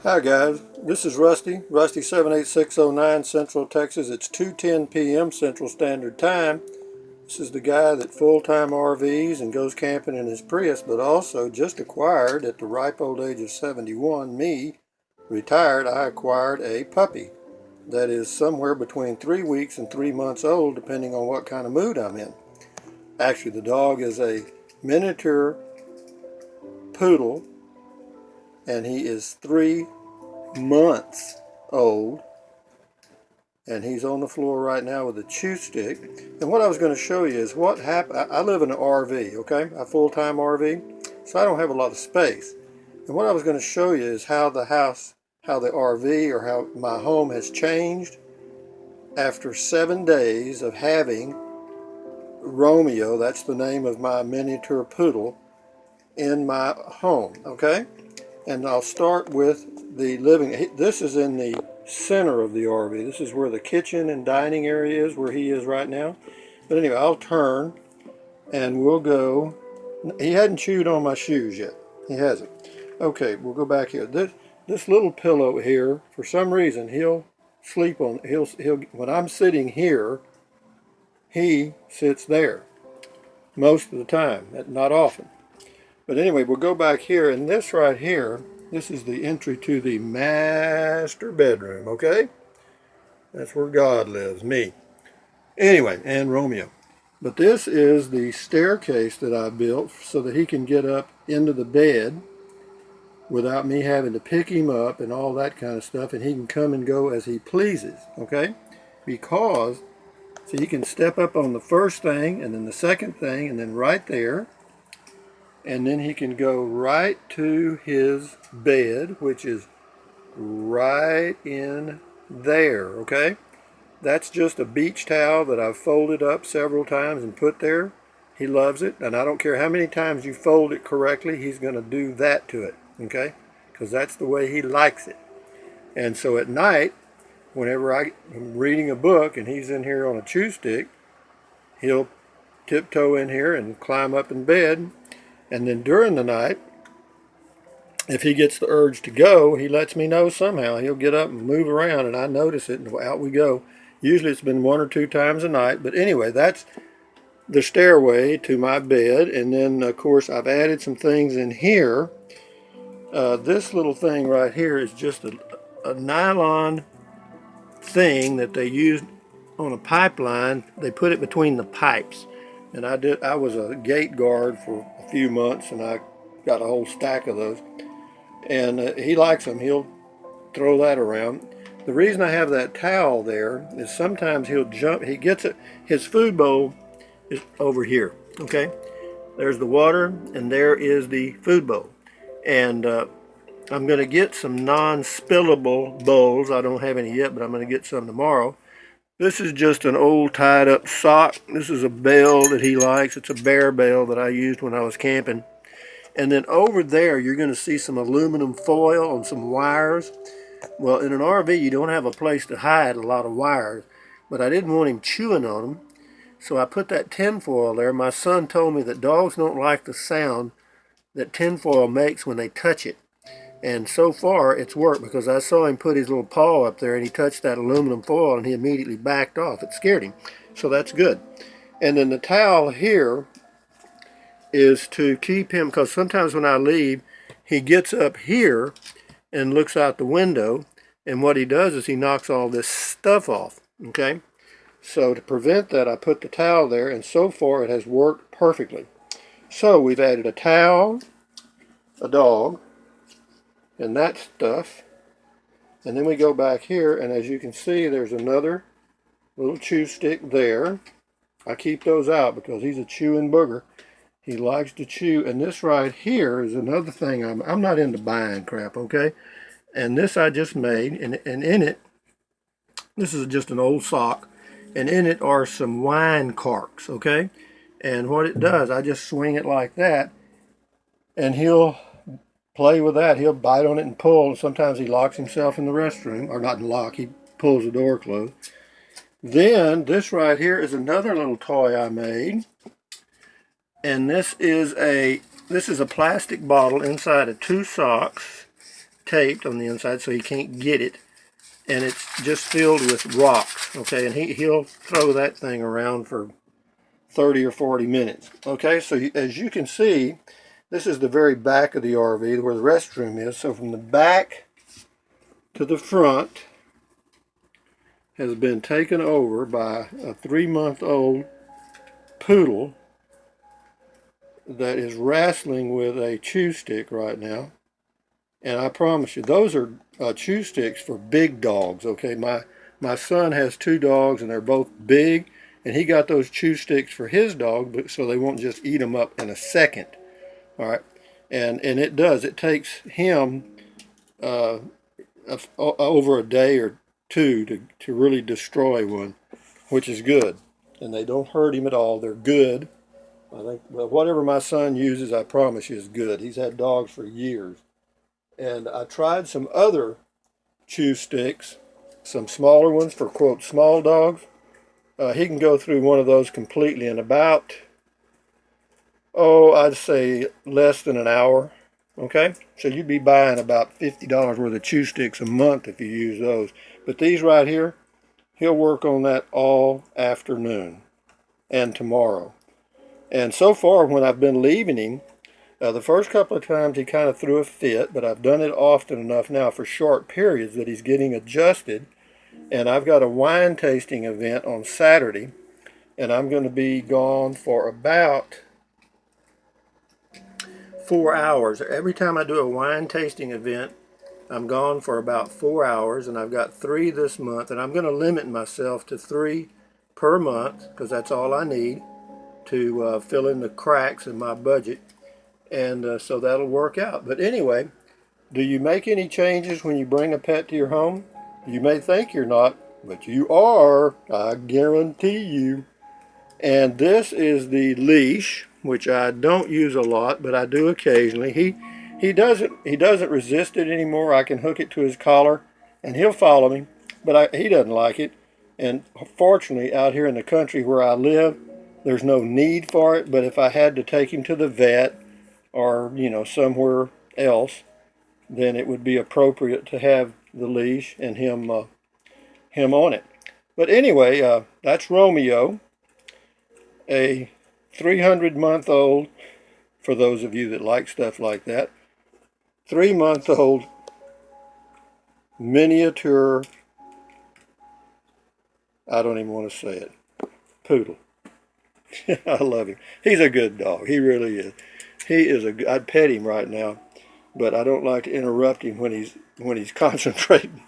Hi guys, this is Rusty 78609 Central Texas. It's 2:10 p.m. Central Standard Time. This is the guy that full-time RVs and goes camping in his Prius, but also just acquired at the ripe old age of 71, retired, I acquired a puppy that is somewhere between 3 weeks and 3 months old, depending on what kind of mood I'm in. Actually, the dog is a miniature poodle, and he is 3 months old, and he's on the floor right now with a chew stick. And what I was going to show you is what happened. I live in an RV, okay, a full-time RV, so I don't have a lot of space. And what I was going to show you is how the RV, or how my home has changed after 7 days of having Romeo, that's the name of my miniature poodle, in my home, okay? And I'll start with the living. This is in the center of the RV. This is where the kitchen and dining area is, where he is right now. But anyway, I'll turn and we'll go. He hadn't chewed on my shoes yet. He hasn't. Okay, we'll go back here. This little pillow here, for some reason, he'll sleep on. He'll when I'm sitting here, he sits there most of the time, not often. But anyway, we'll go back here, and this right here, this is the entry to the master bedroom, okay? That's where God lives, me. Anyway, and Romeo. But this is the staircase that I built so that he can get up into the bed without me having to pick him up and all that kind of stuff, and he can come and go as he pleases, okay? Because, so he can step up on the first thing, and then the second thing, and then right there, and then he can go right to his bed, which is right in there, okay? That's just a beach towel that I've folded up several times and put there. He loves it, and I don't care how many times you fold it correctly, he's going to do that to it, okay? Because that's the way he likes it. And so at night, whenever I'm reading a book and he's in here on a chew stick, he'll tiptoe in here and climb up in bed. And then during the night, if he gets the urge to go, he lets me know somehow. He'll get up and move around, and I notice it, and out we go. Usually it's been 1 or 2 times a night. But anyway, that's the stairway to my bed. And then, of course, I've added some things in here. This little thing right here is just a nylon thing that they use on a pipeline. They put it between the pipes. And I was a gate guard for a few months, and I got a whole stack of those. And he likes them. He'll throw that around. The reason I have that towel there is sometimes he'll jump. He gets it. His food bowl is over here. Okay, there's the water, and there is the food bowl. And I'm going to get some non-spillable bowls. I don't have any yet, but I'm going to get some tomorrow. This is just an old tied up sock. This is a bale that he likes. It's a bear bale that I used when I was camping. And then over there, you're going to see some aluminum foil and some wires. Well, in an RV, you don't have a place to hide a lot of wires, but I didn't want him chewing on them, so I put that tin foil there. My son told me that dogs don't like the sound that tin foil makes when they touch it. And so far, it's worked, because I saw him put his little paw up there, and he touched that aluminum foil, and he immediately backed off. It scared him, so that's good. And then the towel here is to keep him, because sometimes when I leave, he gets up here and looks out the window, and what he does is he knocks all this stuff off, okay? So to prevent that, I put the towel there, and so far it has worked perfectly. So we've added a towel, a dog, and that stuff, and then we go back here, and as you can see, there's another little chew stick there. I keep those out because he's a chewing booger. He likes to chew. And this right here is another thing. I'm not into buying crap, okay? And this I just made, and in it, this is just an old sock, and in it are some wine corks, okay? And what it does, I just swing it like that, and he'll play with that. He'll bite on it and pull. Sometimes he locks himself in the restroom, or not lock, he pulls the door closed. Then this right here is another little toy I made. And this is a plastic bottle inside of 2 socks, taped on the inside so he can't get it. And it's just filled with rocks, okay? And he'll throw that thing around for 30 or 40 minutes. Okay, so as you can see, this is the very back of the RV where the restroom is. So from the back to the front has been taken over by a 3-month-old poodle that is wrestling with a chew stick right now. And I promise you, those are chew sticks for big dogs, okay? My son has 2 dogs, and they're both big, and he got those chew sticks for his dog so they won't just eat them up in a second, all right? And it does. It takes him over a day or two to really destroy one, which is good. And they don't hurt him at all. They're good. I think, well, whatever my son uses, I promise you, is good. He's had dogs for years. And I tried some other chew sticks, some smaller ones for, quote, small dogs. He can go through one of those completely in about, I'd say less than an hour. Okay? So you'd be buying about $50 worth of chew sticks a month if you use those. But these right here, he'll work on that all afternoon and tomorrow. And so far, when I've been leaving him, the first couple of times he kind of threw a fit, but I've done it often enough now for short periods that he's getting adjusted. And I've got a wine tasting event on Saturday, and I'm going to be gone for about 4 hours. Every time I do a wine tasting event, I'm gone for about 4 hours, and I've got 3 this month, and I'm going to limit myself to 3 per month because that's all I need to fill in the cracks in my budget. And so that'll work out. But anyway, do you make any changes when you bring a pet to your home? You may think you're not, but you are, I guarantee you. And this is the leash, which I don't use a lot, but I do occasionally. He doesn't resist it anymore. I can hook it to his collar, and he'll follow me, but he doesn't like it. And fortunately, out here in the country where I live, there's no need for it. But if I had to take him to the vet, or somewhere else, then it would be appropriate to have the leash and him on it. But anyway, that's Romeo, a 300-month-old, for those of you that like stuff like that, 3-month-old miniature, I don't even want to say it, poodle. I love him. He's a good dog. He really is. I'd pet him right now, but I don't like to interrupt him when he's concentrating.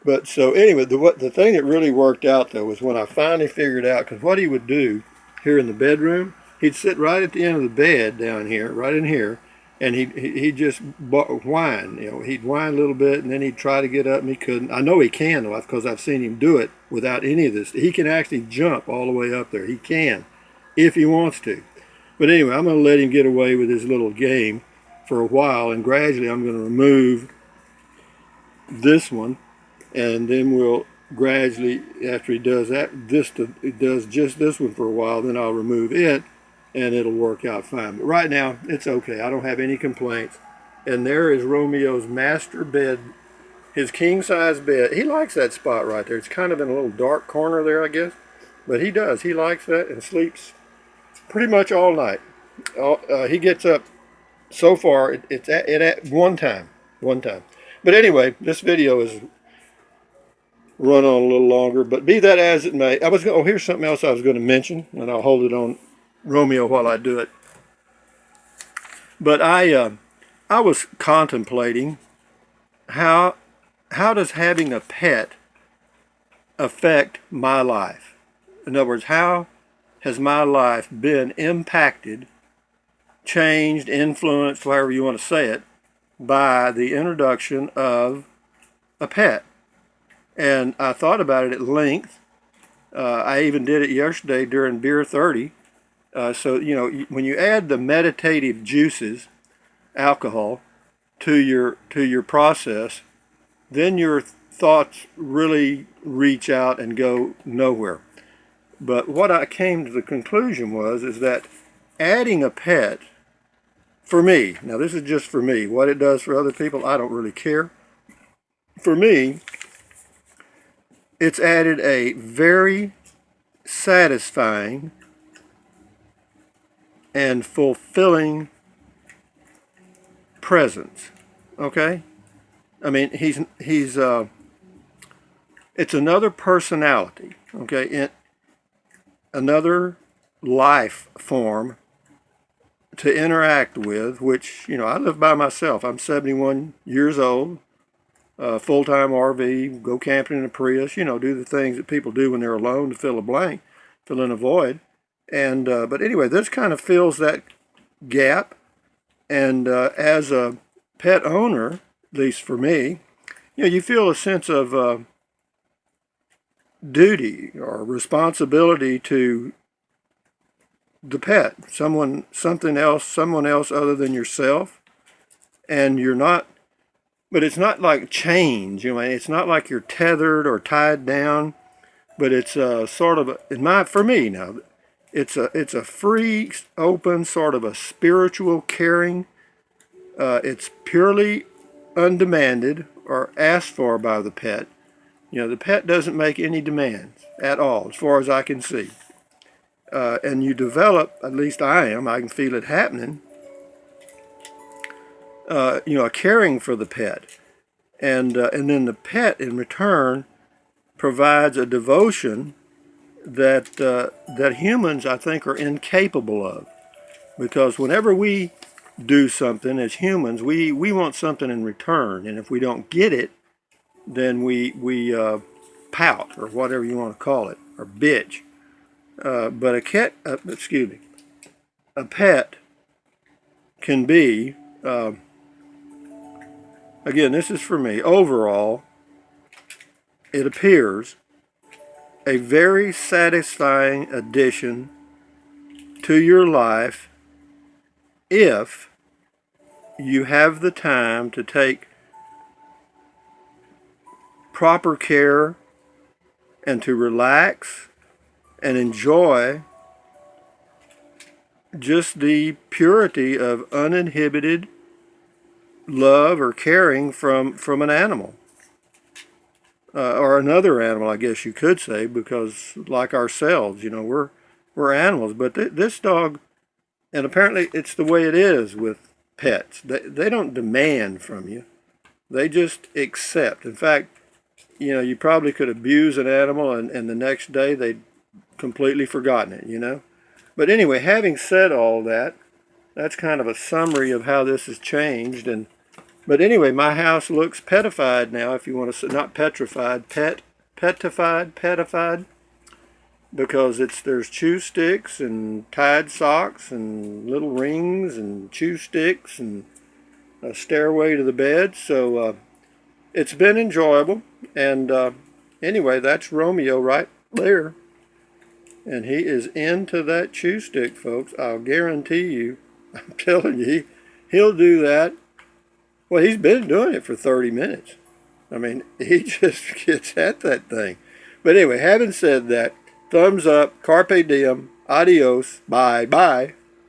But so anyway, the thing that really worked out though was when I finally figured out, because what he would do here in the bedroom, he'd sit right at the end of the bed down here, right in here, and he'd just whine. He'd whine a little bit, and then he'd try to get up, and he couldn't. I know he can though, because I've seen him do it without any of this. He can actually jump all the way up there. He can, if he wants to. But anyway, I'm going to let him get away with his little game for a while, and gradually I'm going to remove this one, and then we'll gradually, after he does that, he does just this one for a while, then I'll remove it, and it'll work out fine. But right now, it's okay. I don't have any complaints. And there is Romeo's master bed, his king-size bed. He likes that spot right there. It's kind of in a little dark corner there, I guess. But he does. He likes that and sleeps pretty much all night. He gets up, so far, it's at one time. But anyway, this video is run on a little longer, but be that as it may. Here's something else I was going to mention, and I'll hold it on Romeo while I do it. But I was contemplating how does having a pet affect my life? In other words, how has my life been impacted, changed, influenced, however you want to say it, by the introduction of a pet? And I thought about it at length. I even did it yesterday during Beer 30. So, when you add the meditative juices, alcohol, to your process, then your thoughts really reach out and go nowhere. But what I came to the conclusion is that adding a pet for me, now this is just for me, what it does for other people, I don't really care. For me, it's added a very satisfying and fulfilling presence. Okay? I mean, it's another personality, okay? Another life form to interact with, which, you know, I live by myself. I'm 71 years old, full-time RV, go camping in a Prius, you know, do the things that people do when they're alone to fill a blank, fill in a void. And, but anyway, this kind of fills that gap. And as a pet owner, at least for me, you know, you feel a sense of duty or responsibility to the pet, someone else other than yourself. And you're not, but it's not like chains, you know, it's not like you're tethered or tied down, but it's sort of, for me now, it's a free, open, sort of a spiritual caring. It's purely undemanded or asked for by the pet. You know, the pet doesn't make any demands at all, as far as I can see. And you develop, at least I can feel it happening, you know, a caring for the pet. And then the pet, in return, provides a devotion that humans, I think, are incapable of. Because whenever we do something as humans, we want something in return. And if we don't get it, then we pout, or whatever you want to call it, or bitch. But a pet can be, again, this is for me, overall, it appears a very satisfying addition to your life if you have the time to take proper care and to relax and enjoy just the purity of uninhibited love or caring from an animal. Or another animal, I guess you could say, because like ourselves, you know, we're animals. But this dog, and apparently it's the way it is with pets. They don't demand from you. They just accept. In fact, you know, you probably could abuse an animal and the next day they'd completely forgotten it, you know. But anyway, having said all that, that's kind of a summary of how this has changed. But anyway, my house looks petified now, if you want to say, not petrified, petified, because there's chew sticks and tied socks and little rings and chew sticks and a stairway to the bed. So it's been enjoyable. And anyway, that's Romeo right there. And he is into that chew stick, folks. I'll guarantee you, I'm telling you, he'll do that. Well, he's been doing it for 30 minutes. I mean, he just gets at that thing. But anyway, having said that, thumbs up, carpe diem, adios, bye-bye.